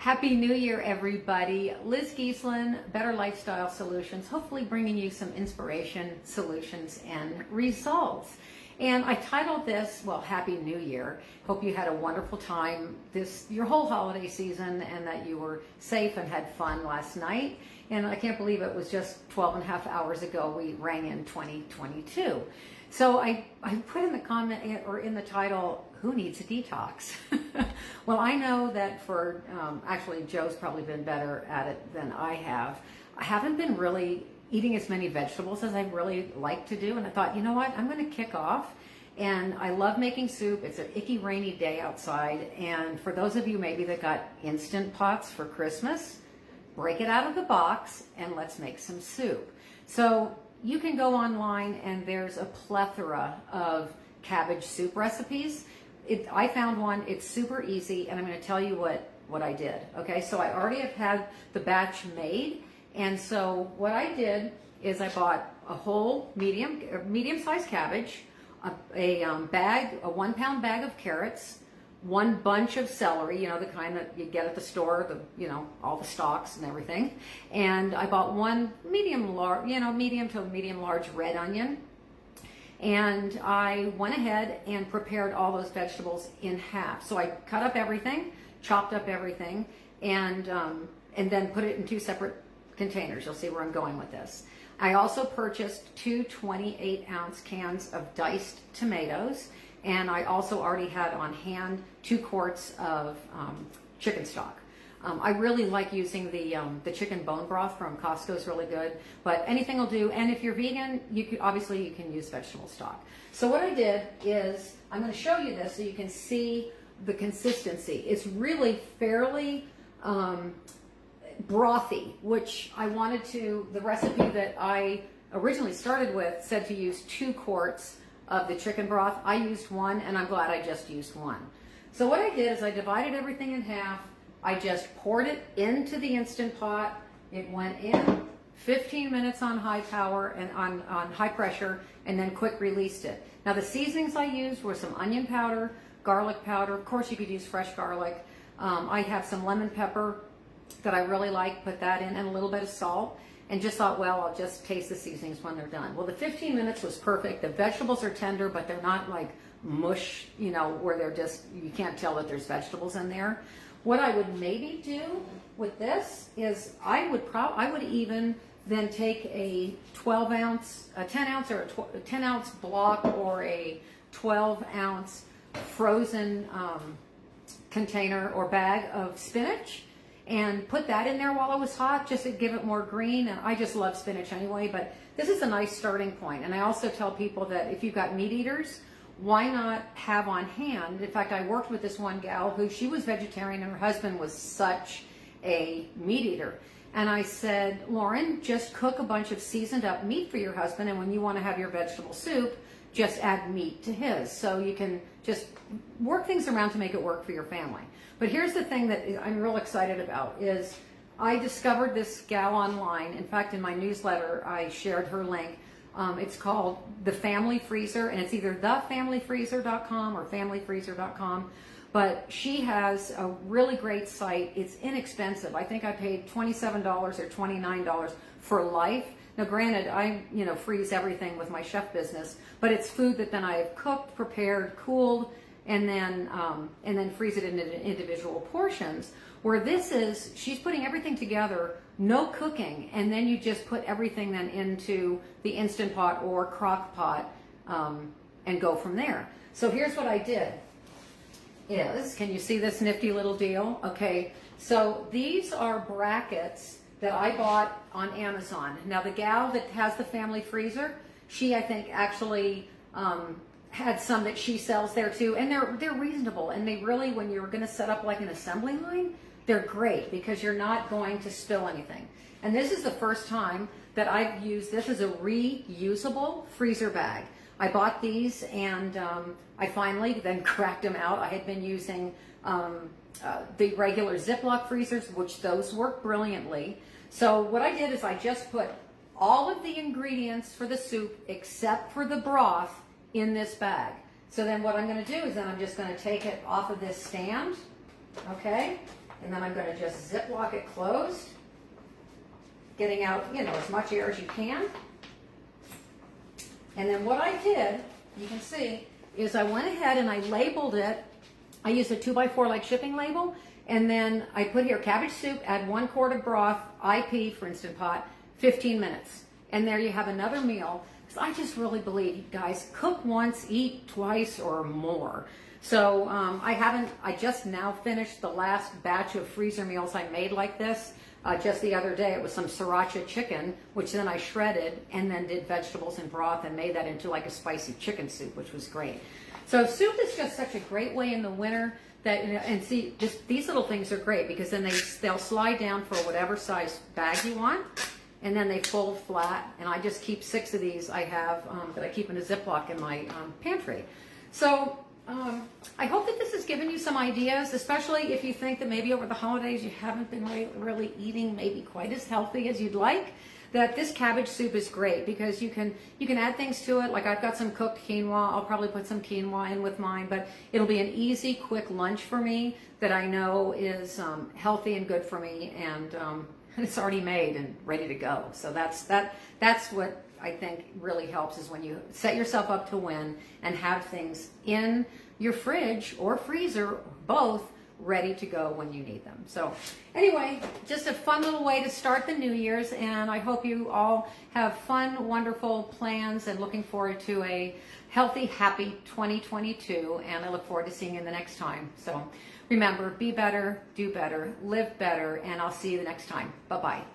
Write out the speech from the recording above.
Happy New Year, everybody. Liz Giesland, Better Lifestyle Solutions, hopefully bringing you some inspiration, solutions, and results. And I titled this, well, Happy New Year. Hope you had a wonderful time your whole holiday season and that you were safe and had fun last night. And I can't believe it was just 12 and a half hours ago we rang in 2022. So I put in the comment or in the title, who needs a detox? Well, I know that for, actually Joe's probably been better at it than I have. I haven't been really eating as many vegetables as I really like to do. And I thought, you know what, I'm going to kick off. And I love making soup. It's an icky rainy day outside. And for those of you maybe that got Instant Pots for Christmas, break it out of the box and let's make some soup. So you can go online and there's a plethora of cabbage soup recipes. I found one, it's super easy, and I'm going to tell you what I did. Okay, so I already have had the batch made, and so what I did is I bought a whole medium-sized cabbage, a 1 pound bag of carrots, 1 bunch of celery, you know, the kind that you get at the store, all the stalks and everything. And I bought 1 medium to medium large red onion. And I went ahead and prepared all those vegetables in half. So I cut up everything, chopped up everything, and then put it in 2 separate containers. You'll see where I'm going with this. I also purchased 2 28-ounce cans of diced tomatoes. And I also already had on hand 2 quarts of chicken stock. I really like using the chicken bone broth from Costco. Is really good, but anything will do. And if you're vegan, you can use vegetable stock. So what I did is I'm going to show you this so you can see the consistency. It's really fairly brothy, which I wanted to. The recipe that I originally started with said to use 2 quarts of the chicken broth. I used 1, and I'm glad I just used 1. So what I did is I divided everything in half. I just poured it into the Instant Pot. It went in 15 minutes on high power and on high pressure, and then quick released it. Now the seasonings I used were some onion powder, garlic powder. Of course you could use fresh garlic. I have some lemon pepper that I really like, put that in, and a little bit of salt. And just thought, well, I'll just taste the seasonings when they're done. Well, the 15 minutes was perfect. The vegetables are tender, but they're not like mush, where they're just, you can't tell that there's vegetables in there. What I would maybe do with this is I would even then take a 10-ounce or a 10-ounce block or a 12-ounce frozen container or bag of spinach and put that in there while it was hot just to give it more green. And I just love spinach anyway, but this is a nice starting point. And I also tell people that if you've got meat eaters, why not have on hand? In fact, I worked with this one gal who she was vegetarian and her husband was such a meat eater. And I said, Lauren, just cook a bunch of seasoned up meat for your husband, and when you want to have your vegetable soup, just add meat to his. So you can just work things around to make it work for your family. But here's the thing that I'm real excited about is I discovered this gal online. In fact, in my newsletter, I shared her link. It's called The Family Freezer, and it's either thefamilyfreezer.com or familyfreezer.com. But she has a really great site. It's inexpensive. I think I paid $27 or $29 for life. Now, granted, I freeze everything with my chef business, but it's food that then I have cooked, prepared, cooled, and then freeze it into individual portions. Where this is, she's putting everything together, no cooking, and then you just put everything then into the Instant Pot or crock pot and go from there. So here's what I did can you see this nifty little deal? Okay, so these are brackets that I bought on Amazon. Now the gal that has the family freezer, she I think actually had some that she sells there too, and they're reasonable, and they really, when you're going to set up like an assembly line, they're great because you're not going to spill anything. And this is the first time that I've used this as a reusable freezer bag. I bought these and I finally then cracked them out. I had been using the regular Ziploc freezers, which those work brilliantly. So what I did is I just put all of the ingredients for the soup except for the broth in this bag. So then what I'm going to do is then I'm just going to take it off of this stand, okay? And then I'm going to just Ziploc it closed, getting out, as much air as you can. And then what I did, you can see, is I went ahead and I labeled it. I used a 2x4 like shipping label. And then I put here cabbage soup, add 1 quart of broth, IP for Instant Pot, 15 minutes. And there you have another meal. Because I just really believe, guys, cook once, eat twice or more. So I just now finished the last batch of freezer meals I made like this. Just the other day, it was some sriracha chicken, which then I shredded and then did vegetables and broth and made that into like a spicy chicken soup, which was great. So soup is just such a great way in the winter that, and see, these little things are great because then they'll slide down for whatever size bag you want, and then they fold flat. And I just keep 6 of these I have that I keep in a Ziploc in my pantry. So I hope that this has given you some ideas, especially if you think that maybe over the holidays you haven't been really eating maybe quite as healthy as you'd like. That this cabbage soup is great because you can add things to it. Like I've got some cooked quinoa. I'll probably put some quinoa in with mine, but it'll be an easy, quick lunch for me that I know is healthy and good for me, and it's already made and ready to go. So that's what I think really helps, is when you set yourself up to win and have things in your fridge or freezer, both, ready to go when you need them. So anyway, just a fun little way to start the New Year's, and I hope you all have fun, wonderful plans, and looking forward to a healthy, happy 2022, and I look forward to seeing you the next time. So remember, be better, do better, live better, and I'll see you the next time. Bye-bye.